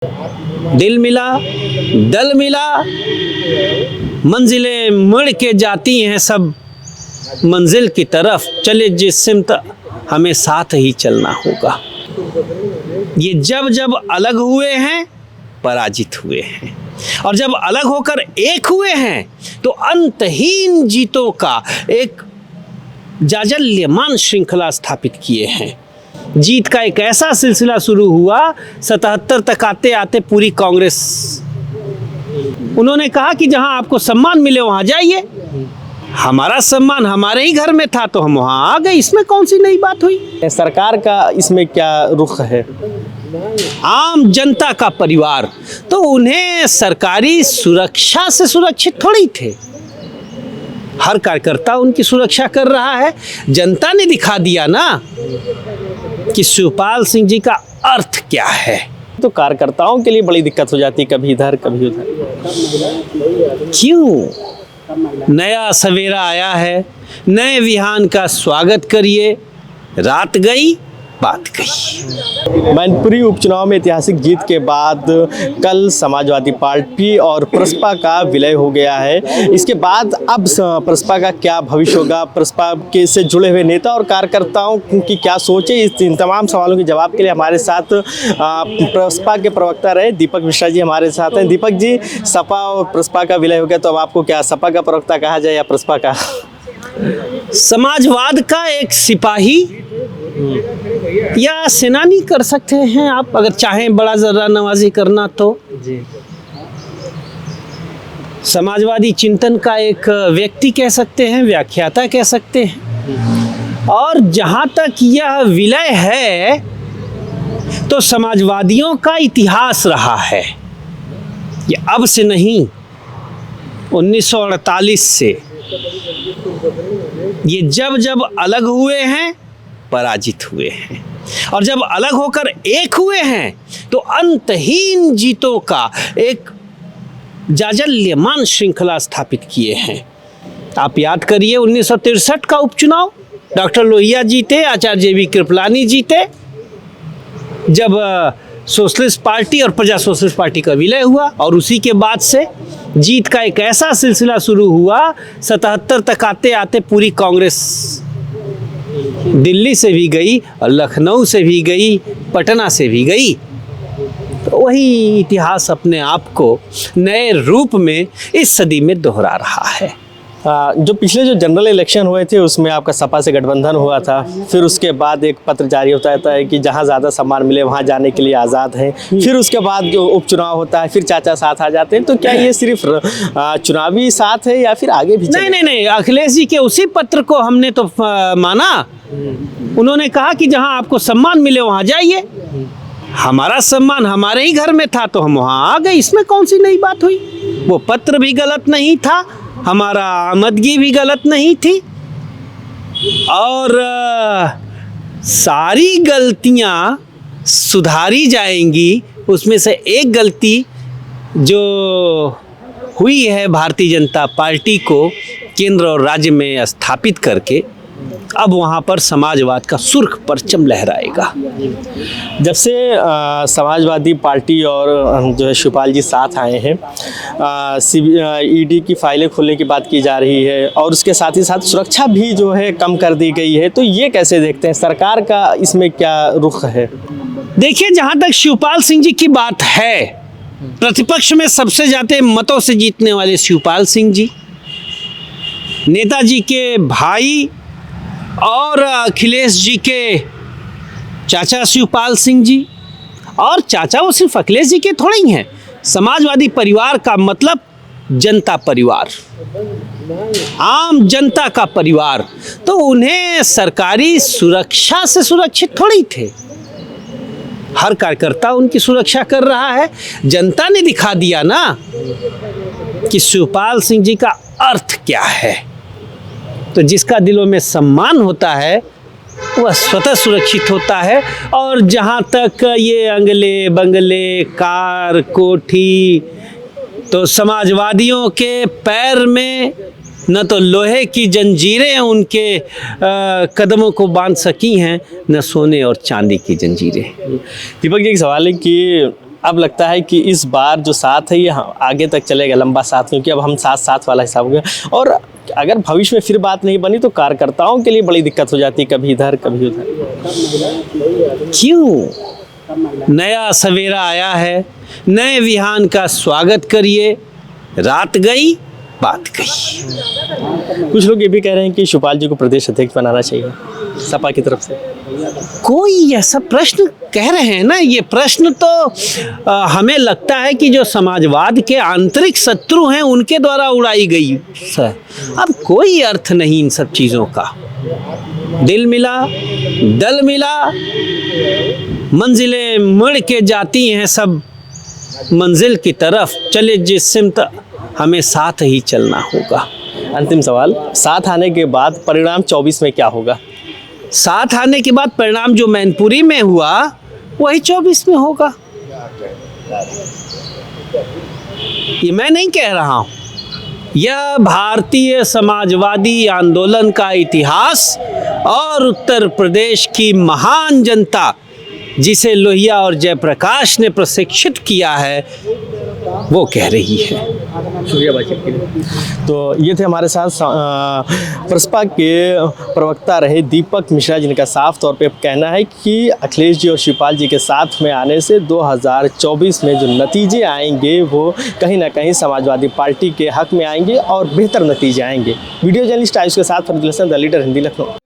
दिल मिला, दल मिला, मंजिलें मुड़ के जाती हैं सब मंजिल की तरफ, चले जिस सिमत हमें साथ ही चलना होगा। ये जब जब अलग हुए हैं पराजित हुए हैं, और जब अलग होकर एक हुए हैं तो अंतहीन जीतों का एक जाजल्यमान श्रृंखला स्थापित किए हैं। जीत का एक ऐसा सिलसिला शुरू हुआ 77 तक आते आते पूरी कांग्रेस। उन्होंने कहा कि जहां आपको सम्मान मिले वहां जाइए। हमारा सम्मान हमारे ही घर में था तो हम वहां आ गए, इसमें कौन सी नई बात हुई। सरकार का इसमें क्या रुख है? आम जनता का परिवार तो उन्हें सरकारी सुरक्षा से सुरक्षित थोड़ी थे। हर कार्यकर्ता उनकी सुरक्षा कर रहा है। जनता ने दिखा दिया ना कि शिवपाल सिंह जी का अर्थ क्या है। तो कार्यकर्ताओं के लिए बड़ी दिक्कत हो जाती है, कभी इधर कभी उधर। क्यों? नया सवेरा आया है, नए विहान का स्वागत करिए। रात गई बात गई। मैनपुरी उपचुनाव में ऐतिहासिक जीत के बाद कल समाजवादी पार्टी और प्रसपा का विलय हो गया है। इसके बाद अब प्रसपा का क्या भविष्य होगा, प्रसपा के से जुड़े हुए नेता और कार्यकर्ताओं की क्या सोच है, इन तमाम सवालों के जवाब के लिए हमारे साथ प्रसपा के प्रवक्ता रहे दीपक मिश्रा जी हमारे साथ हैं। दीपक जी, सपा और प्रसपा का विलय हो गया तो अब आपको क्या सपा का प्रवक्ता कहा जाए या प्रसपा का? समाजवाद का एक सिपाही या सेनानी कर सकते हैं आप, अगर चाहें बड़ा जर्रा नवाजी करना तो। जी। समाजवादी चिंतन का एक व्यक्ति कह सकते हैं, व्याख्याता कह सकते हैं। और जहां तक यह विलय है तो समाजवादियों का इतिहास रहा है। ये अब से नहीं, 1948 से ये जब जब अलग हुए हैं पराजित हुए हैं, और जब अलग होकर एक हुए हैं तो अंतहीन जीतों का एक जाजल्यमान श्रृंखला स्थापित किए हैं। आप याद करिए 1963 का उपचुनाव, डॉक्टर लोहिया जीते, आचार्य JV कृपलानी जीते, जब सोशलिस्ट पार्टी और प्रजा सोशलिस्ट पार्टी का विलय हुआ। और उसी के बाद से जीत का एक ऐसा सिलसिला शुरू हुआ 77 तक आते आते पूरी कांग्रेस दिल्ली से भी गई और लखनऊ से भी गई, पटना से भी गई। तो वही इतिहास अपने आप को नए रूप में इस सदी में दोहरा रहा है। जो पिछले जो जनरल इलेक्शन हुए थे उसमें आपका सपा से गठबंधन हुआ था, फिर उसके बाद एक पत्र जारी होता है कि जहां ज़्यादा सम्मान मिले वहां जाने के लिए आज़ाद हैं। फिर उसके बाद जो उपचुनाव होता है फिर चाचा साथ आ जाते हैं। तो क्या ये सिर्फ चुनावी साथ है या फिर आगे भी? नहीं, अखिलेश जी के उसी पत्र को हमने तो माना। उन्होंने कहा कि जहां आपको सम्मान मिले वहां जाइए। हमारा सम्मान हमारे ही घर में था तो हम वहां आ गए, इसमें कौन सी नई बात हुई। वो पत्र भी गलत नहीं था, हमारा आमदगी भी गलत नहीं थी, और सारी गलतियां सुधारी जाएंगी। उसमें से एक गलती जो हुई है भारतीय जनता पार्टी को केंद्र और राज्य में स्थापित करके, अब वहाँ पर समाजवाद का सुर्ख परचम लहराएगा। जब से समाजवादी पार्टी और जो है शिवपाल जी साथ आए हैं, ED की फाइलें खोलने की बात की जा रही है और उसके साथ ही साथ सुरक्षा भी जो है कम कर दी गई है। तो ये कैसे देखते हैं, सरकार का इसमें क्या रुख है? देखिए, जहाँ तक शिवपाल सिंह जी की बात है, प्रतिपक्ष में सबसे ज़्यादा मतों से जीतने वाले शिवपाल सिंह जी, नेताजी के भाई और अखिलेश जी के चाचा शिवपाल सिंह जी। और चाचा वो सिर्फ अखिलेश जी के थोड़े ही हैं। समाजवादी परिवार का मतलब जनता परिवार, आम जनता का परिवार, तो उन्हें सरकारी सुरक्षा से सुरक्षित थोड़ी थे। हर कार्यकर्ता उनकी सुरक्षा कर रहा है। जनता ने दिखा दिया ना कि शिवपाल सिंह जी का अर्थ क्या है। तो जिसका दिलों में सम्मान होता है वह स्वतः सुरक्षित होता है। और जहाँ तक ये अंगले बंगले, कार, कोठी, तो समाजवादियों के पैर में न तो लोहे की जंजीरें उनके कदमों को बांध सकी हैं, न सोने और चांदी की जंजीरें। दीपक जी, एक सवाल है कि अब लगता है कि इस बार जो साथ है ये आगे तक चलेगा, लंबा साथ, क्योंकि अब हम साथ साथ वाला हिसाब हो गया। और अगर भविष्य में फिर बात नहीं बनी तो कार्यकर्ताओं के लिए बड़ी दिक्कत हो जाती है, कभी इधर कभी उधर। क्यों? नया सवेरा आया है, नए विहान का स्वागत करिए। रात गई बात गई। कुछ लोग ये भी कह रहे हैं कि शिवपाल जी को प्रदेश अध्यक्ष बनाना चाहिए सपा की तरफ से। कोई ऐसा प्रश्न कह रहे हैं ना, ये प्रश्न तो हमें लगता है कि जो समाजवाद के आंतरिक शत्रु हैं उनके द्वारा उड़ाई गई सर। अब कोई अर्थ नहीं इन सब चीज़ों का। दिल मिला, दल मिला, मंजिलें मुड़ के जाती हैं सब मंजिल की तरफ। चले जिस सिमत हमें साथ ही चलना होगा। अंतिम सवाल, साथ आने के बाद परिणाम 24 में क्या होगा? साथ आने के बाद परिणाम जो मैनपुरी में हुआ वही 24 में होगा। ये मैं नहीं कह रहा हूँ, यह भारतीय समाजवादी आंदोलन का इतिहास और उत्तर प्रदेश की महान जनता जिसे लोहिया और जयप्रकाश ने प्रशिक्षित किया है वो कह रही है। शुक्रिया बातचीत के लिए। तो ये थे हमारे साथ प्रसपा के प्रवक्ता रहे दीपक मिश्रा, जिनका साफ तौर पे कहना है कि अखिलेश जी और शिवपाल जी के साथ में आने से 2024 में जो नतीजे आएंगे वो कहीं ना कहीं समाजवादी पार्टी के हक में आएंगे और बेहतर नतीजे आएंगे। वीडियो जर्नलिस्ट आयुष के साथ द लीडर हिंदी, लखनऊ।